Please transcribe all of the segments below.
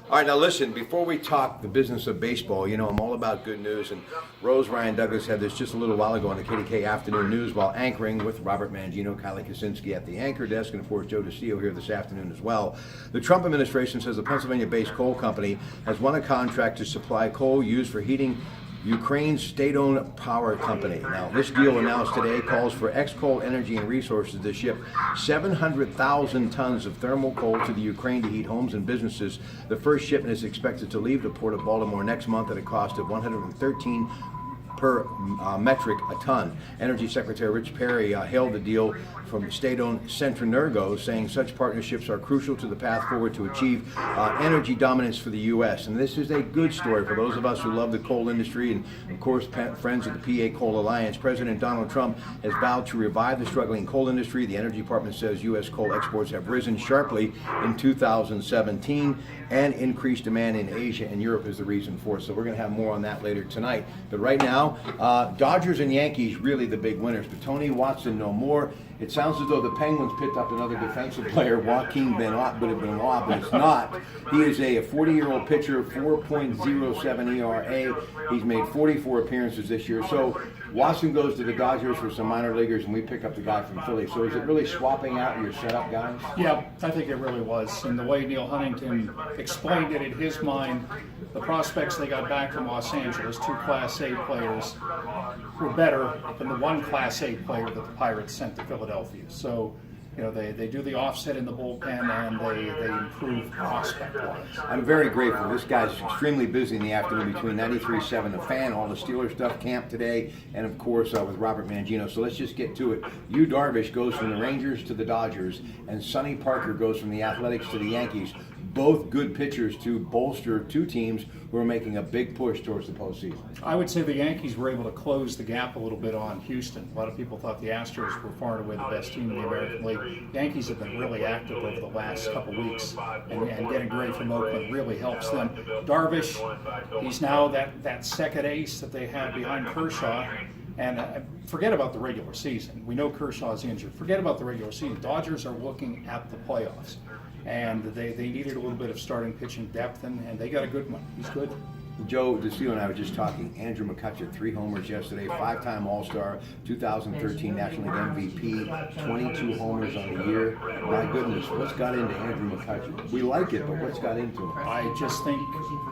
All right, now listen, before we talk the business of baseball, you know, I'm all about good news, and Rose Ryan Douglas had this just a little while ago on the KDK Afternoon News while anchoring with Robert Mangino, Kylie Kaczynski at the anchor desk, and of course Joe DeCio here this afternoon as well. The Trump administration says the Pennsylvania-based coal company has won a contract to supply coal used for heating Ukraine's state-owned power company. Now, this deal announced today calls for ex-coal energy and resources to ship 700,000 tons of thermal coal to the Ukraine to heat homes and businesses. The first shipment is expected to leave the port of Baltimore next month at a cost of $113 per metric a ton. Energy Secretary Rich Perry hailed the deal from state-owned Centrenergo, saying such partnerships are crucial to the path forward to achieve energy dominance for the U.S. And this is a good story for those of us who love the coal industry and, of course, friends of the PA Coal Alliance. President Donald Trump has vowed to revive the struggling coal industry. The Energy Department says U.S. coal exports have risen sharply in 2017, and increased demand in Asia and Europe is the reason for it. So we're going to have more on that later tonight. But right now, Dodgers and Yankees really the big winners. But Tony Watson no more. It sounds as though the Penguins picked up another defensive player, Joaquin Benoit, but it's not. He is a 40-year-old pitcher, 4.07 ERA. He's made 44 appearances this year. So Watson goes to the Dodgers for some minor leaguers, and we pick up the guy from Philly. So is it really swapping out your setup guys? Yeah, I think it really was. And the way Neil Huntington explained it in his mind, the prospects they got back from Los Angeles, two Class A players, were better than the one Class A player that the Pirates sent to Philadelphia. So, you know, they do the offset in the bullpen, and they improve prospect-wise. I'm very grateful. This guy's extremely busy in the afternoon between 93.7 The Fan, all the Steelers stuff, camp today, and of course with Robert Mangino. So let's just get to it. Yu Darvish goes from the Rangers to the Dodgers, and Sonny Parker goes from the Athletics to the Yankees. Both good pitchers to bolster two teams who are making a big push towards the postseason. I would say the Yankees were able to close the gap a little bit on Houston. A lot of people thought the Astros were far and away the best team in the American League. The Yankees have been really active over the last couple weeks, and getting Gray from Oakland really helps them. Darvish, he's now that second ace that they have behind Kershaw. And forget about the regular season. We know Kershaw's injured. Forget about the regular season. Dodgers are looking at the playoffs. And they needed a little bit of starting pitching depth, and they got a good one. He's good. Joe DeCio and I were just talking. Andrew McCutcheon, 3 homers yesterday, 5-time All-Star, 2013 National League MVP, 22 homers on the year. My goodness, what's got into Andrew McCutcheon? We like it, but what's got into him? I just think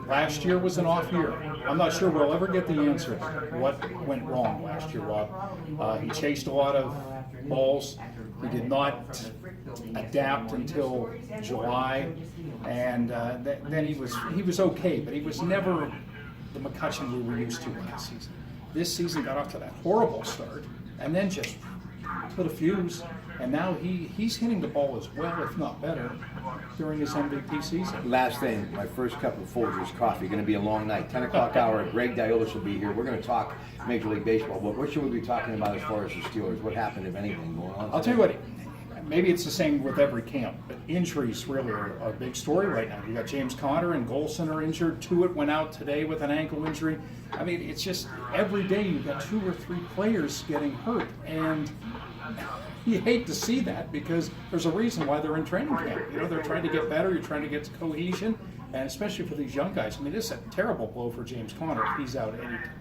last year was an off year. I'm not sure we'll ever get the answer what went wrong last year, Rob. He chased a lot of balls. He did not adapt until July, and then he was okay, but he was never the McCutcheon we were used to last season. This season got off to that horrible start, and then just put a fuse, and now he's hitting the ball as well, if not better, during his MVP season. Last thing, my first cup of Folgers coffee. Going to be a long night. 10 o'clock hour. Greg Diolis will be here. We're going to talk Major League Baseball. But what should we be talking about as far as the Steelers? What happened, if anything, going on? I'll tell you what. Maybe it's the same with every camp, but injuries really are a big story right now. You got James Conner and Golson are injured. Tuitt went out today with an ankle injury. I mean, it's just every day you've got 2 or 3 players getting hurt, and you hate to see that because there's a reason why they're in training camp. You know, they're trying to get better. You're trying to get cohesion, and especially for these young guys. I mean, this is a terrible blow for James Conner if he's out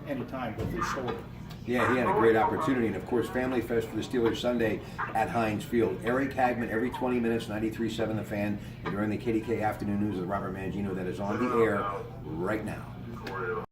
any time with his shoulder. Yeah, he had a great opportunity. And, of course, Family Fest for the Steelers Sunday at Heinz Field. Eric Hagman, every 20 minutes, 93.7 The Fan, and during the KDK Afternoon News with Robert Mangino that is on the air right now.